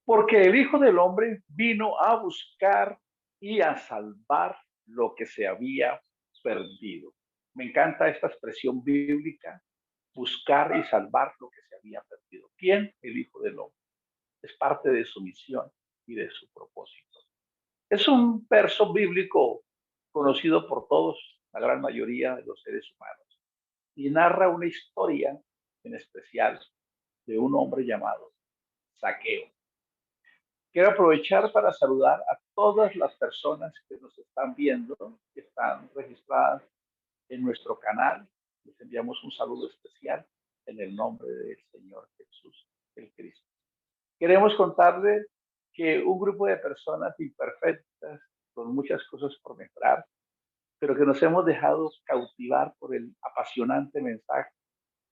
Porque el Hijo del Hombre vino a buscar y a salvar lo que se había perdido. Me encanta esta expresión bíblica, buscar y salvar lo que se había perdido. ¿Quién? El Hijo del Hombre. Es parte de su misión y de su propósito. Es un verso bíblico conocido por todos, la gran mayoría de los seres humanos, y narra una historia en especial de un hombre llamado Zaqueo. Quiero aprovechar para saludar a todas las personas que nos están viendo, que están registradas en nuestro canal. Les enviamos un saludo especial en el nombre del Señor Jesús, el Cristo. Queremos contarles que un grupo de personas imperfectas, con muchas cosas por mejorar, pero que nos hemos dejado cautivar por el apasionante mensaje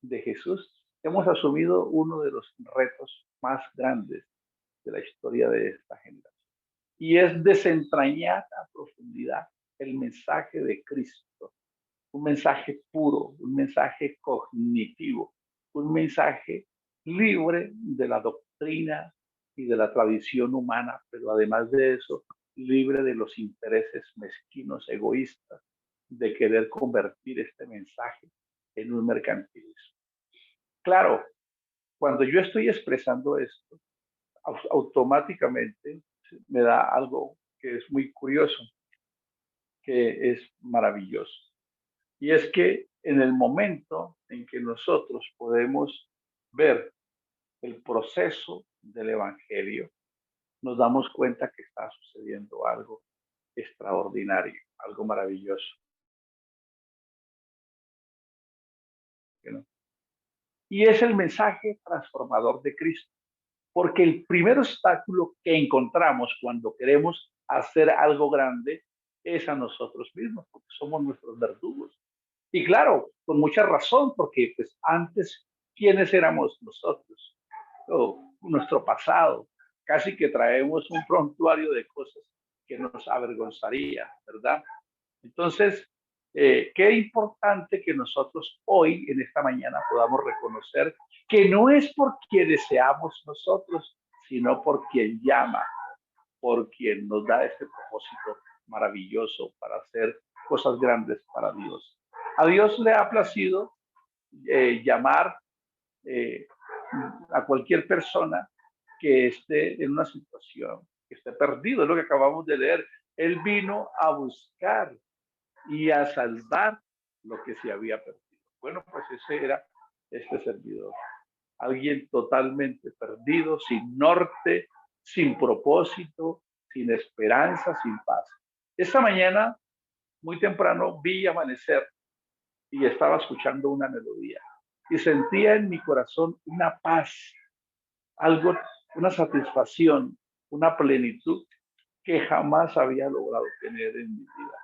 de Jesús, hemos asumido uno de los retos más grandes de la historia de esta generación. Y es desentrañar a profundidad el mensaje de Cristo, un mensaje puro, un mensaje cognitivo, un mensaje libre de la doctrina y de la tradición humana, pero además de eso, libre de los intereses mezquinos, egoístas, de querer convertir este mensaje en un mercantilismo. Claro, cuando yo estoy expresando esto, automáticamente me da algo que es muy curioso, que es maravilloso. Y es que en el momento en que nosotros podemos ver el proceso del Evangelio, nos damos cuenta que está sucediendo algo extraordinario, algo maravilloso, ¿no? Y es el mensaje transformador de Cristo. Porque el primer obstáculo que encontramos cuando queremos hacer algo grande es a nosotros mismos, porque somos nuestros verdugos. Y claro, con mucha razón, porque pues antes, ¿quiénes éramos nosotros? Nuestro pasado. Casi que traemos un prontuario de cosas que nos avergonzaría, ¿verdad? Entonces, qué importante que nosotros hoy, en esta mañana, podamos reconocer que no es por quien deseamos nosotros, sino por quien llama, por quien nos da este propósito maravilloso para hacer cosas grandes para Dios. A Dios le ha placido llamar eh, a cualquier persona que esté en una situación, que esté perdido, es lo que acabamos de leer. Él vino a buscar y a salvar lo que se había perdido. Bueno, pues ese era este servidor. Alguien totalmente perdido, sin norte, sin propósito, sin esperanza, sin paz. Esta mañana, muy temprano, vi amanecer y estaba escuchando una melodía y sentía en mi corazón una paz, algo, una satisfacción, una plenitud que jamás había logrado tener en mi vida.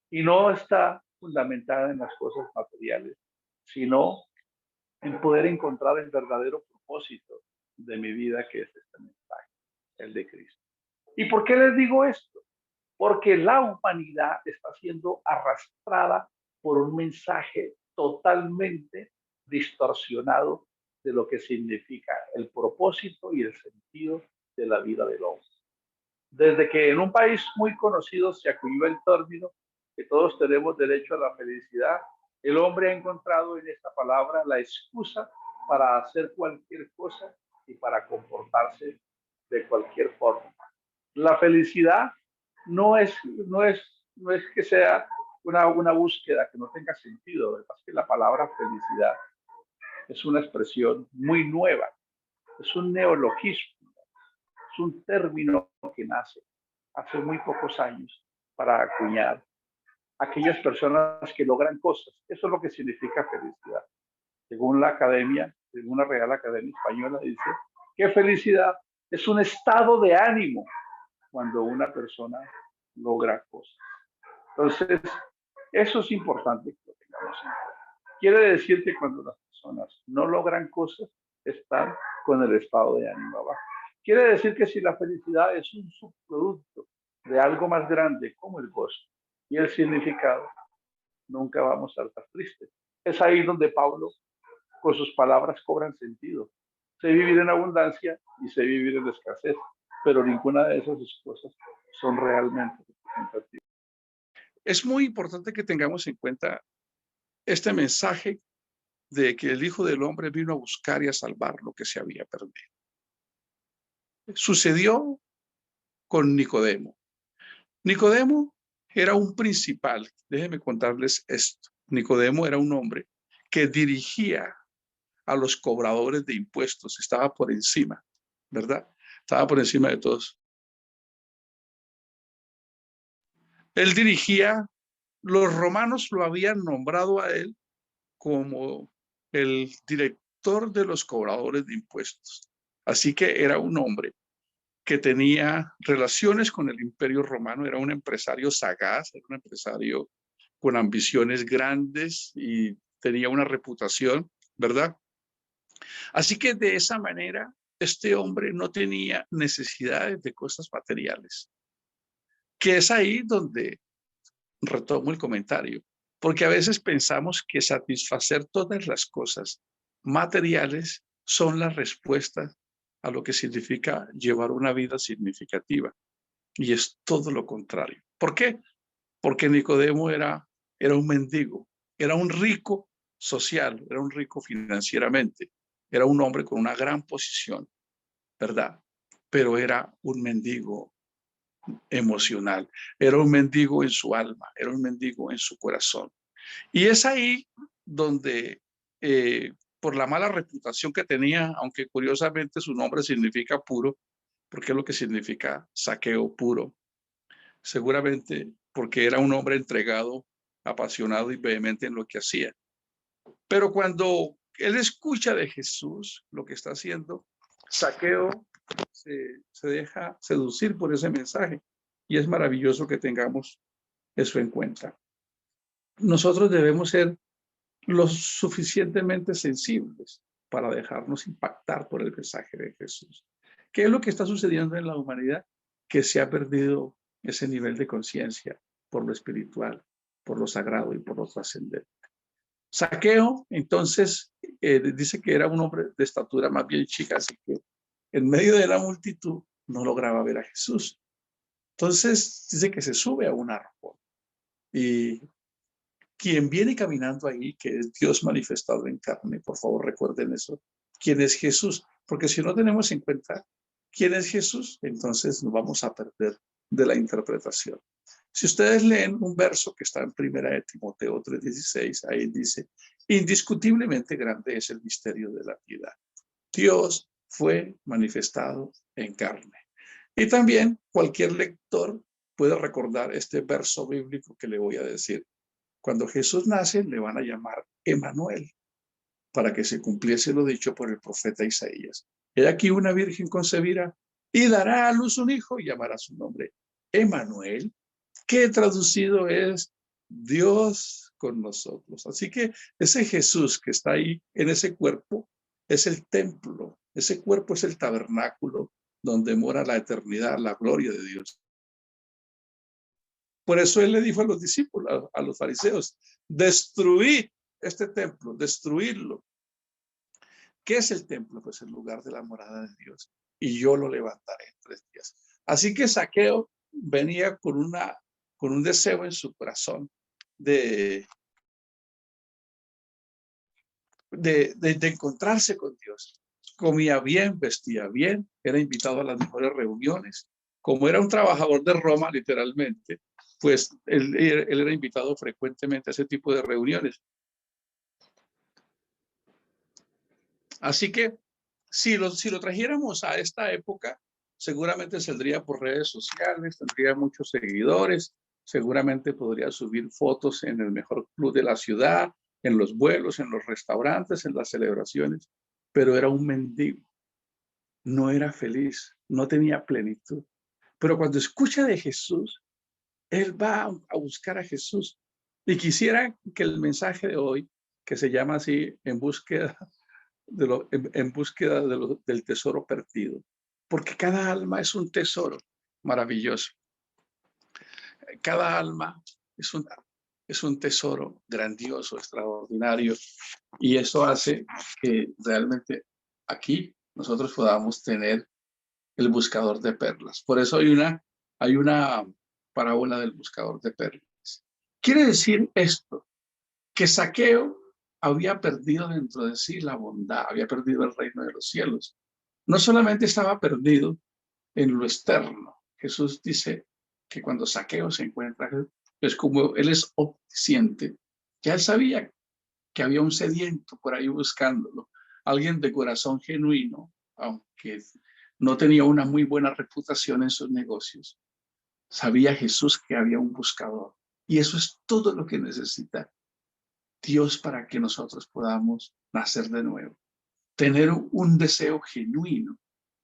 Y no está fundamentada en las cosas materiales, sino en poder encontrar el verdadero propósito de mi vida, que es este mensaje, el de Cristo. ¿Y por qué les digo esto? Porque la humanidad está siendo arrastrada por un mensaje totalmente distorsionado de lo que significa el propósito y el sentido de la vida del hombre. Desde que en un país muy conocido se acuñó el término que todos tenemos derecho a la felicidad, el hombre ha encontrado en esta palabra la excusa para hacer cualquier cosa y para comportarse de cualquier forma. La felicidad no es que sea una búsqueda que no tenga sentido. Es que la palabra felicidad es una expresión muy nueva, es un neologismo, es un término que nace hace muy pocos años para acuñar aquellas personas que logran cosas. Eso es lo que significa felicidad. Según la academia, según la Real Academia Española, dice que felicidad es un estado de ánimo cuando una persona logra cosas. Entonces, eso es importante que lo tengamos en cuenta. Quiere decir que cuando las personas no logran cosas, están con el estado de ánimo abajo. Quiere decir que si la felicidad es un subproducto de algo más grande como el gozo y el significado, nunca vamos a estar tristes. Es ahí donde Pablo, con sus palabras, cobran sentido. sé vivir en abundancia y sé vivir en escasez, pero ninguna de esas cosas son realmente representativas. Es muy importante que tengamos en cuenta este mensaje de que el Hijo del Hombre vino a buscar y a salvar lo que se había perdido. Sucedió con Nicodemo. Nicodemo era un principal. Déjenme contarles esto. Nicodemo era un hombre que dirigía a los cobradores de impuestos. Estaba por encima, ¿verdad? Estaba por encima de todos. Él dirigía, los romanos lo habían nombrado a él como el director de los cobradores de impuestos. Así que era un hombre que tenía relaciones con el Imperio Romano, era un empresario sagaz, era un empresario con ambiciones grandes y tenía una reputación, ¿verdad? Así que de esa manera, este hombre no tenía necesidades de cosas materiales, que es ahí donde retomo el comentario, porque a veces pensamos que satisfacer todas las cosas materiales son las respuestas a lo que significa llevar una vida significativa. Y es todo lo contrario. ¿Por qué? Porque Nicodemo era un mendigo, era un rico social, era un rico financieramente, era un hombre con una gran posición, ¿verdad? Pero era un mendigo emocional, era un mendigo en su alma, era un mendigo en su corazón. Y es ahí donde, por la mala reputación que tenía, aunque curiosamente su nombre significa puro, porque es lo que significa saqueo puro, seguramente porque era un hombre entregado, apasionado y vehemente en lo que hacía. Pero cuando él escucha de Jesús lo que está haciendo, Saqueo se deja seducir por ese mensaje. Y es maravilloso que tengamos eso en cuenta. Nosotros debemos ser lo suficientemente sensibles para dejarnos impactar por el mensaje de Jesús. ¿Qué es lo que está sucediendo en la humanidad? Que se ha perdido ese nivel de conciencia por lo espiritual, por lo sagrado y por lo trascendente. Saqueo, entonces, dice que era un hombre de estatura más bien chica, así que en medio de la multitud no lograba ver a Jesús. Entonces, dice que se sube a un árbol y quien viene caminando ahí, que es Dios manifestado en carne, por favor recuerden eso, quién es Jesús, porque si no tenemos en cuenta quién es Jesús, entonces nos vamos a perder de la interpretación. Si ustedes leen un verso que está en Primera de Timoteo 3:16, ahí dice, indiscutiblemente grande es el misterio de la piedad. Dios fue manifestado en carne. Y también cualquier lector puede recordar este verso bíblico que le voy a decir. Cuando Jesús nace, le van a llamar Emanuel, para que se cumpliese lo dicho por el profeta Isaías. He aquí una virgen concebirá y dará a luz un hijo y llamará su nombre Emanuel, que traducido es Dios con nosotros. Así que ese Jesús que está ahí en ese cuerpo es el templo, ese cuerpo es el tabernáculo donde mora la eternidad, la gloria de Dios. Por eso él le dijo a los discípulos, a los fariseos, destruid este templo, destruirlo. ¿Qué es el templo? Pues el lugar de la morada de Dios. Y yo lo levantaré en 3 días. Así que Saqueo venía con un deseo en su corazón de encontrarse con Dios. Comía bien, vestía bien, era invitado a las mejores reuniones. Como era un trabajador de Roma, literalmente, pues él era invitado frecuentemente a ese tipo de reuniones. Así que si lo trajéramos a esta época, seguramente saldría por redes sociales, tendría muchos seguidores, seguramente podría subir fotos en el mejor club de la ciudad, en los vuelos, en los restaurantes, en las celebraciones, pero era un mendigo, no era feliz, no tenía plenitud. Pero cuando escucha de Jesús, él va a buscar a Jesús. Y quisiera que el mensaje de hoy, que se llama así, en búsqueda en búsqueda del tesoro perdido, porque cada alma es un tesoro maravilloso. Cada alma es un tesoro grandioso, extraordinario, y eso hace que realmente aquí nosotros podamos tener el buscador de perlas. Por eso hay una parábola del buscador de perlas. Quiere decir esto, que Zaqueo había perdido dentro de sí la bondad, había perdido el reino de los cielos. No solamente estaba perdido en lo externo. Jesús dice que cuando Zaqueo se encuentra, es como él es omnisciente. Ya él sabía que había un sediento por ahí buscándolo, alguien de corazón genuino, aunque no tenía una muy buena reputación en sus negocios. Sabía Jesús que había un buscador. Y eso es todo lo que necesita Dios para que nosotros podamos nacer de nuevo. Tener un deseo genuino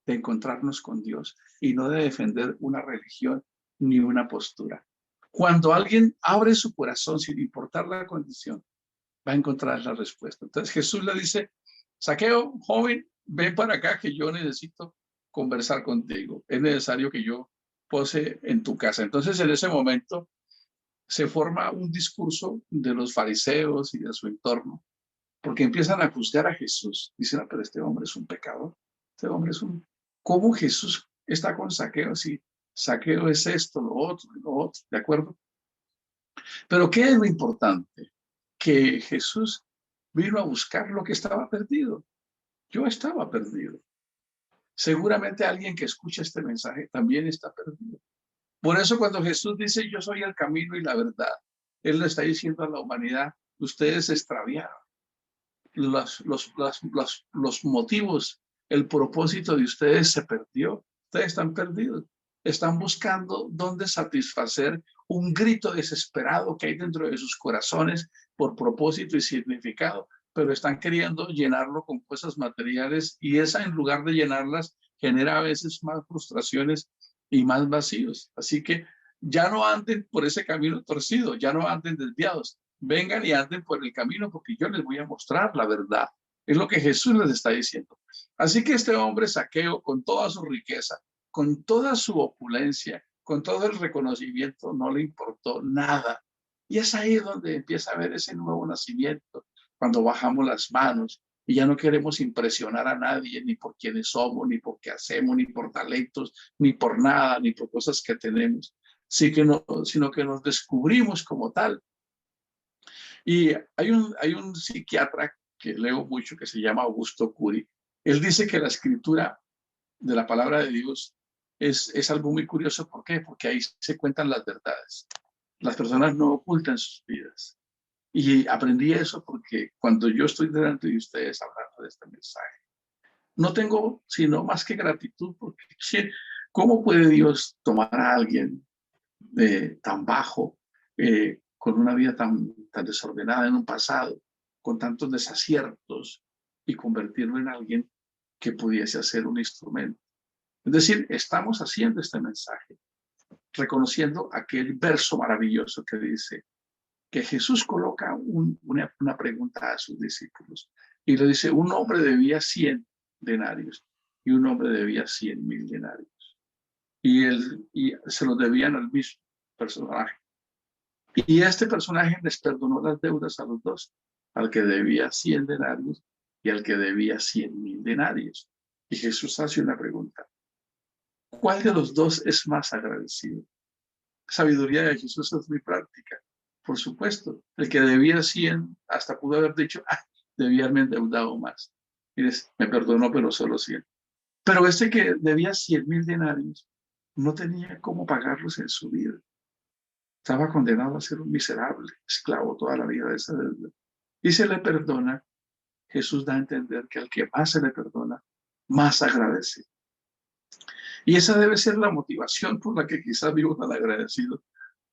de encontrarnos con Dios y no de defender una religión ni una postura. Cuando alguien abre su corazón sin importar la condición, va a encontrar la respuesta. Entonces Jesús le dice, Zaqueo, joven, ven para acá que yo necesito conversar contigo. Es necesario que yo pose en tu casa. Entonces en ese momento se forma un discurso de los fariseos y de su entorno, porque empiezan a juzgar a Jesús. Dicen, pero este hombre es un pecador. Este hombre es un... ¿Cómo Jesús está con Zaqueo si Zaqueo es esto, lo otro? ¿De acuerdo? Pero ¿qué es lo importante? Que Jesús vino a buscar lo que estaba perdido. Yo estaba perdido. Seguramente alguien que escucha este mensaje también está perdido. Por eso cuando Jesús dice, yo soy el camino y la verdad, Él le está diciendo a la humanidad, ustedes se extraviaron. Los motivos, el propósito de ustedes se perdió. Ustedes están perdidos. Están buscando dónde satisfacer un grito desesperado que hay dentro de sus corazones por propósito y significado, pero están queriendo llenarlo con cosas materiales y esa, en lugar de llenarlas, genera a veces más frustraciones y más vacíos. Así que ya no anden por ese camino torcido, ya no anden desviados, vengan y anden por el camino porque yo les voy a mostrar la verdad. Es lo que Jesús les está diciendo. Así que este hombre Zaqueo, con toda su riqueza, con toda su opulencia, con todo el reconocimiento, no le importó nada. Y es ahí donde empieza a ver ese nuevo nacimiento, cuando bajamos las manos y ya no queremos impresionar a nadie, ni por quienes somos, ni por qué hacemos, ni por talentos, ni por nada, ni por cosas que tenemos, sino que nos descubrimos como tal. Y hay un psiquiatra que leo mucho que se llama Augusto Curi. Él dice que la escritura de la palabra de Dios es algo muy curioso. ¿Por qué? Porque ahí se cuentan las verdades. Las personas no ocultan sus vidas. Y aprendí eso porque cuando yo estoy delante de ustedes hablando de este mensaje, no tengo sino más que gratitud porque ¿cómo puede Dios tomar a alguien tan bajo, con una vida tan desordenada en un pasado, con tantos desaciertos y convertirlo en alguien que pudiese hacer un instrumento? Es decir, estamos haciendo este mensaje, reconociendo aquel verso maravilloso que dice que Jesús coloca una pregunta a sus discípulos y le dice, un hombre debía 100 denarios y un hombre debía 100,000 denarios. Y se los debían al mismo personaje. Y este personaje les perdonó las deudas a los dos, al que debía 100 denarios y al que debía 100,000 denarios. Y Jesús hace una pregunta, ¿cuál de los dos es más agradecido? La sabiduría de Jesús es muy práctica. Por supuesto, el que debía 100 hasta pudo haber dicho, debía haberme endeudado más. Y dice, me perdonó, pero solo 100. Pero este que debía 100,000 denarios no tenía cómo pagarlos en su vida. Estaba condenado a ser un miserable, esclavo toda la vida de esa deuda. Y se le perdona. Jesús da a entender que al que más se le perdona, más agradece. Y esa debe ser la motivación por la que quizás vivo tan agradecido,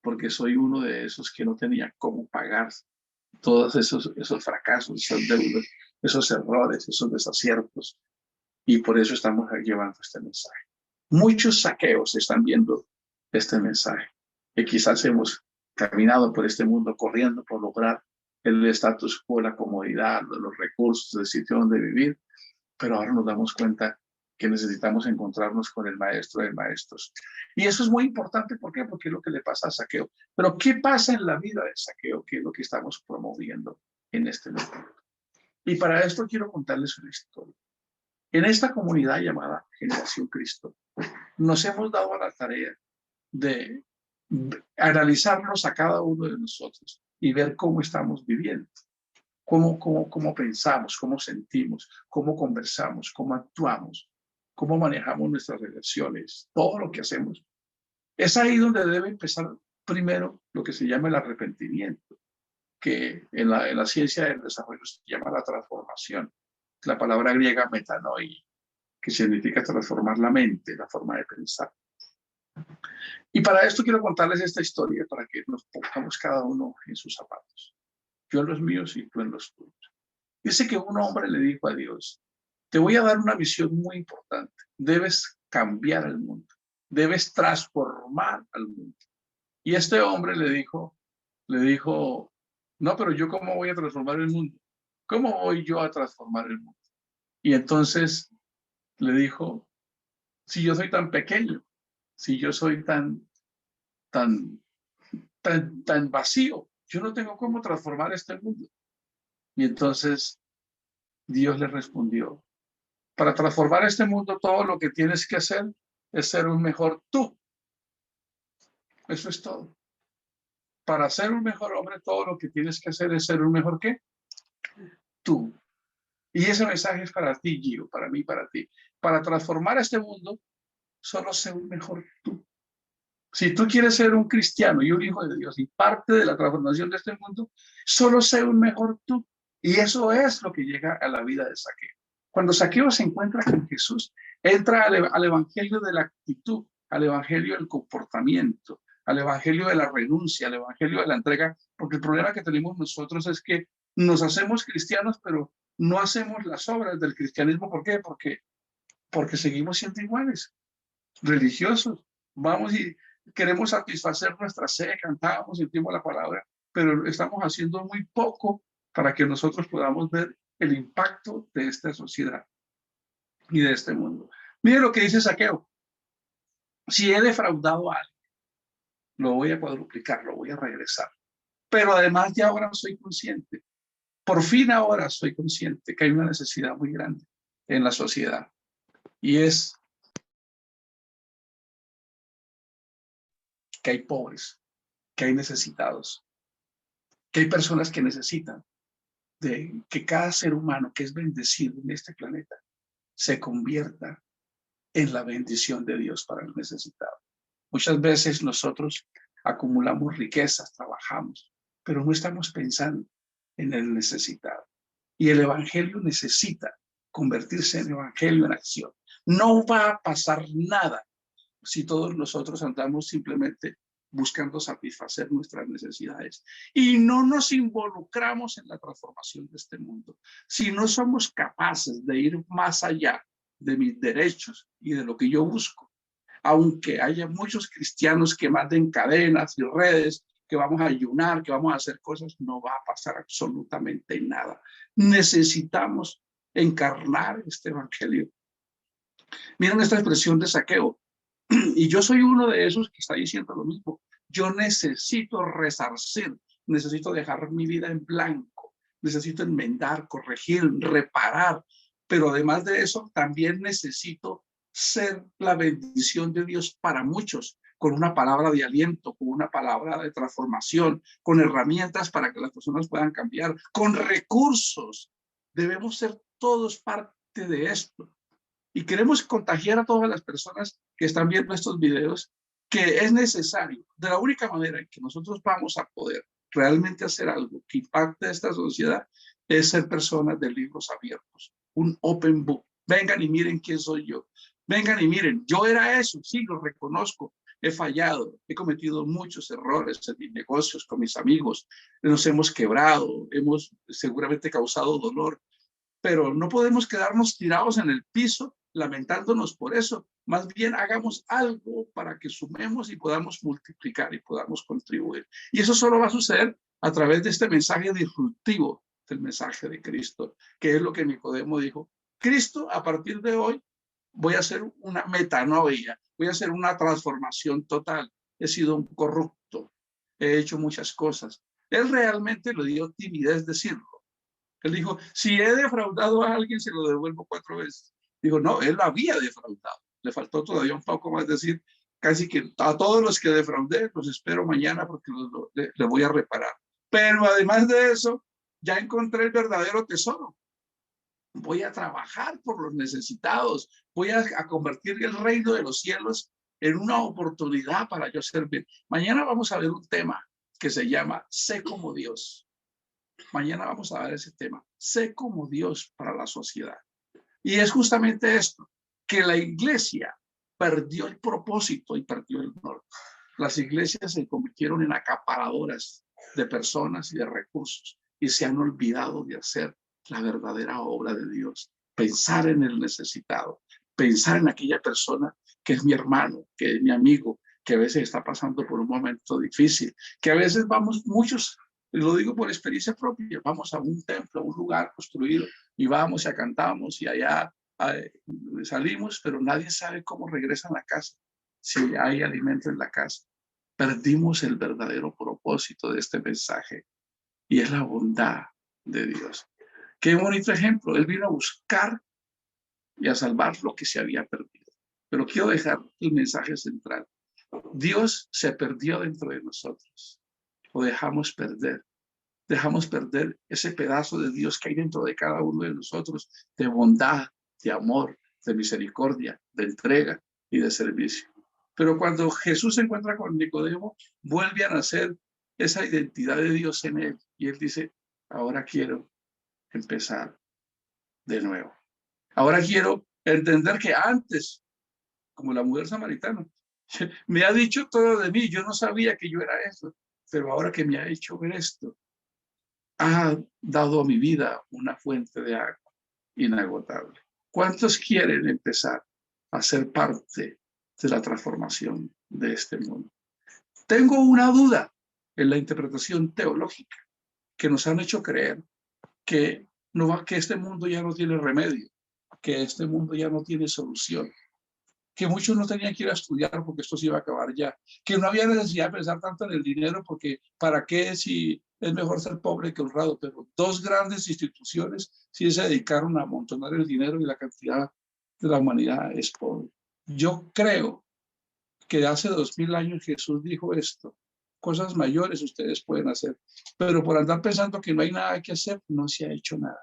porque soy uno de esos que no tenía cómo pagar todos esos fracasos, esas deudas, esos errores, esos desaciertos. Y por eso estamos llevando este mensaje. Muchos saqueos están viendo este mensaje, que quizás hemos caminado por este mundo corriendo por lograr el status quo, la comodidad, los recursos, el sitio donde vivir, pero ahora nos damos cuenta que necesitamos encontrarnos con el maestro de maestros. Y eso es muy importante, ¿por qué? Porque es lo que le pasa a Zaqueo. Pero ¿qué pasa en la vida de Zaqueo? ¿Qué es lo que estamos promoviendo en este momento? Y para esto quiero contarles una historia. En esta comunidad llamada Generación Cristo, nos hemos dado a la tarea de analizarnos a cada uno de nosotros y ver cómo estamos viviendo, cómo pensamos, cómo sentimos, cómo conversamos, cómo actuamos, cómo manejamos nuestras relaciones, todo lo que hacemos. Es ahí donde debe empezar primero lo que se llama el arrepentimiento, que en la ciencia del desarrollo se llama la transformación. La palabra griega metanoia, que significa transformar la mente, la forma de pensar. Y para esto quiero contarles esta historia para que nos pongamos cada uno en sus zapatos. Yo en los míos y tú en los tuyos. Dice que un hombre le dijo a Dios, te voy a dar una visión muy importante. Debes cambiar el mundo. Debes transformar al mundo. Y este hombre le dijo, no, pero yo ¿cómo voy a transformar el mundo? ¿Cómo voy yo a transformar el mundo? Y entonces le dijo, si yo soy tan pequeño, si yo soy tan vacío, yo no tengo cómo transformar este mundo. Y entonces Dios le respondió, para transformar este mundo todo lo que tienes que hacer es ser un mejor tú. Eso es todo. Para ser un mejor hombre, todo lo que tienes que hacer es ser un mejor ¿qué? Tú. Y ese mensaje es para ti, Gio, para mí, para ti. Para transformar este mundo, solo sé un mejor tú. Si tú quieres ser un cristiano y un hijo de Dios y parte de la transformación de este mundo, solo sé un mejor tú. Y eso es lo que llega a la vida de Zaqueo. Cuando Zaqueo se encuentra con Jesús, entra al evangelio de la actitud, al evangelio del comportamiento, al evangelio de la renuncia, al evangelio de la entrega, porque el problema que tenemos nosotros es que nos hacemos cristianos, pero no hacemos las obras del cristianismo. ¿Por qué? Porque seguimos siendo iguales, religiosos. Vamos y queremos satisfacer nuestra sed, cantamos, sentimos la palabra, pero estamos haciendo muy poco para que nosotros podamos ver el impacto de esta sociedad y de este mundo. Mire lo que dice Zaqueo. Si he defraudado a alguien, lo voy a cuadruplicar, lo voy a regresar. Pero además ya ahora soy consciente, por fin ahora soy consciente que hay una necesidad muy grande en la sociedad. Y es que hay pobres, que hay necesitados, que hay personas que necesitan de que cada ser humano que es bendecido en este planeta se convierta en la bendición de Dios para el necesitado. Muchas veces nosotros acumulamos riquezas, trabajamos, pero no estamos pensando en el necesitado. Y el evangelio necesita convertirse en evangelio en acción. No va a pasar nada si todos nosotros andamos simplemente buscando satisfacer nuestras necesidades y no nos involucramos en la transformación de este mundo. Si no somos capaces de ir más allá de mis derechos y de lo que yo busco, aunque haya muchos cristianos que manden cadenas y redes, que vamos a ayunar, que vamos a hacer cosas, no va a pasar absolutamente nada. Necesitamos encarnar este evangelio. Miren esta expresión de Zaqueo. Y yo soy uno de esos que está diciendo lo mismo. Yo necesito resarcir, necesito dejar mi vida en blanco, necesito enmendar, corregir, reparar, pero además de eso también necesito ser la bendición de Dios para muchos, con una palabra de aliento, con una palabra de transformación, con herramientas para que las personas puedan cambiar, con recursos. Debemos ser todos parte de esto. Y queremos contagiar a todas las personas que están viendo estos videos que es necesario. De la única manera en que nosotros vamos a poder realmente hacer algo que impacte a esta sociedad es ser personas de libros abiertos, un open book. Vengan y miren quién soy yo. Vengan y miren, yo era eso, sí, lo reconozco. He fallado, he cometido muchos errores en mis negocios, con mis amigos, nos hemos quebrado, hemos seguramente causado dolor, pero no podemos quedarnos tirados en el piso lamentándonos por eso. Más bien hagamos algo para que sumemos y podamos multiplicar y podamos contribuir. Y eso solo va a suceder a través de este mensaje disruptivo del mensaje de Cristo, que es lo que Nicodemo dijo. Cristo, a partir de hoy, voy a hacer una metanoia, voy a hacer una transformación total. He sido un corrupto, he hecho muchas cosas. Él realmente le dio timidez decirlo. Él dijo, si he defraudado a alguien, se lo devuelvo 4 veces. Digo, no, él lo había defraudado. Le faltó todavía un poco más decir, casi que a todos los que defraudé los espero mañana porque le voy a reparar. Pero además de eso, ya encontré el verdadero tesoro. Voy a trabajar por los necesitados. Voy a convertir el reino de los cielos en una oportunidad para yo servir. Mañana vamos a ver un tema que se llama Sé como Dios. Mañana vamos a ver ese tema. Sé como Dios para la sociedad. Y es justamente esto, que la iglesia perdió el propósito y perdió el norte. Las iglesias se convirtieron en acaparadoras de personas y de recursos y se han olvidado de hacer la verdadera obra de Dios. Pensar en el necesitado, pensar en aquella persona que es mi hermano, que es mi amigo, que a veces está pasando por un momento difícil, que a veces vamos muchos, y lo digo por experiencia propia, vamos a un templo, a un lugar construido y vamos y cantamos y allá salimos, pero nadie sabe cómo regresan a la casa, si hay alimento en la casa. Perdimos el verdadero propósito de este mensaje y es la bondad de Dios. Qué bonito ejemplo. Él vino a buscar y a salvar lo que se había perdido. Pero quiero dejar el mensaje central. Dios se perdió dentro de nosotros. Lo dejamos perder. Dejamos perder ese pedazo de Dios que hay dentro de cada uno de nosotros, de bondad, de amor, de misericordia, de entrega y de servicio. Pero cuando Jesús se encuentra con Nicodemo, vuelve a nacer esa identidad de Dios en él. Y él dice, ahora quiero empezar de nuevo. Ahora quiero entender que antes, como la mujer samaritana, me ha dicho todo de mí. Yo no sabía que yo era eso, pero ahora que me ha hecho ver esto, ha dado a mi vida una fuente de agua inagotable. ¿Cuántos quieren empezar a ser parte de la transformación de este mundo? Tengo una duda en la interpretación teológica que nos han hecho creer que, que este mundo ya no tiene remedio, que este mundo ya no tiene solución, que muchos no tenían que ir a estudiar porque esto se iba a acabar ya, que no había necesidad de pensar tanto en el dinero porque ¿para qué si es mejor ser pobre que honrado? Pero dos grandes instituciones sí se dedicaron a amontonar el dinero y la cantidad de la humanidad es pobre. Yo creo que hace 2000 años Jesús dijo esto, cosas mayores ustedes pueden hacer, pero por andar pensando que no hay nada que hacer, no se ha hecho nada.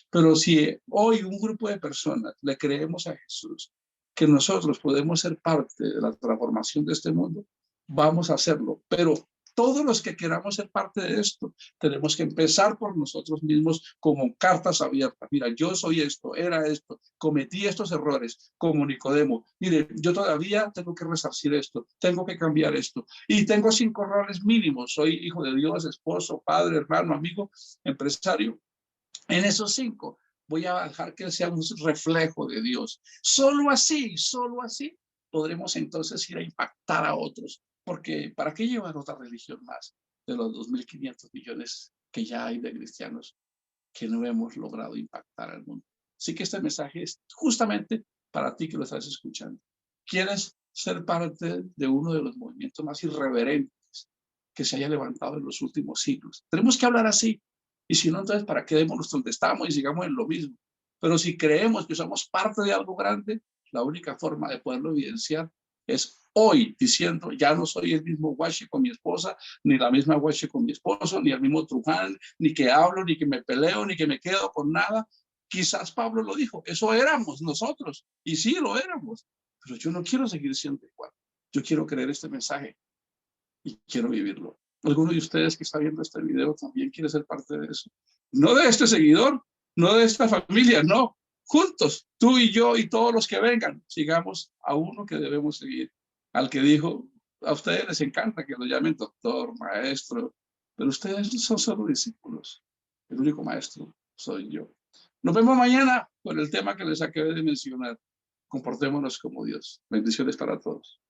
Pero si hoy un grupo de personas le creemos a Jesús, que nosotros podemos ser parte de la transformación de este mundo, vamos a hacerlo. Pero todos los que queramos ser parte de esto, tenemos que empezar por nosotros mismos como cartas abiertas. Mira, yo soy esto, era esto, cometí estos errores como Nicodemo. Mire, yo todavía tengo que resarcir esto, tengo que cambiar esto. Y tengo 5 errores mínimos. Soy hijo de Dios, esposo, padre, hermano, amigo, empresario. En esos 5 voy a dejar que sea un reflejo de Dios. Solo así podremos entonces ir a impactar a otros. Porque ¿para qué llevar otra religión más de los 2.500 millones que ya hay de cristianos que no hemos logrado impactar al mundo? Así que este mensaje es justamente para ti que lo estás escuchando. ¿Quieres ser parte de uno de los movimientos más irreverentes que se haya levantado en los últimos siglos? Tenemos que hablar así. Y si no, entonces, ¿para qué démonos donde estamos y sigamos en lo mismo? Pero si creemos que somos parte de algo grande, la única forma de poderlo evidenciar es hoy diciendo, ya no soy el mismo guache con mi esposa, ni la misma guache con mi esposo, ni el mismo truján, ni que hablo, ni que me peleo, ni que me quedo con nada. Quizás Pablo lo dijo, eso éramos nosotros, y sí lo éramos, pero yo no quiero seguir siendo igual. Yo quiero creer este mensaje y quiero vivirlo. ¿Alguno de ustedes que está viendo este video también quiere ser parte de eso? No de este seguidor, no de esta familia, no. Juntos, tú y yo y todos los que vengan, sigamos a uno que debemos seguir. Al que dijo, a ustedes les encanta que lo llamen doctor, maestro, pero ustedes son solo discípulos. El único maestro soy yo. Nos vemos mañana con el tema que les acabé de mencionar. Comportémonos como Dios. Bendiciones para todos.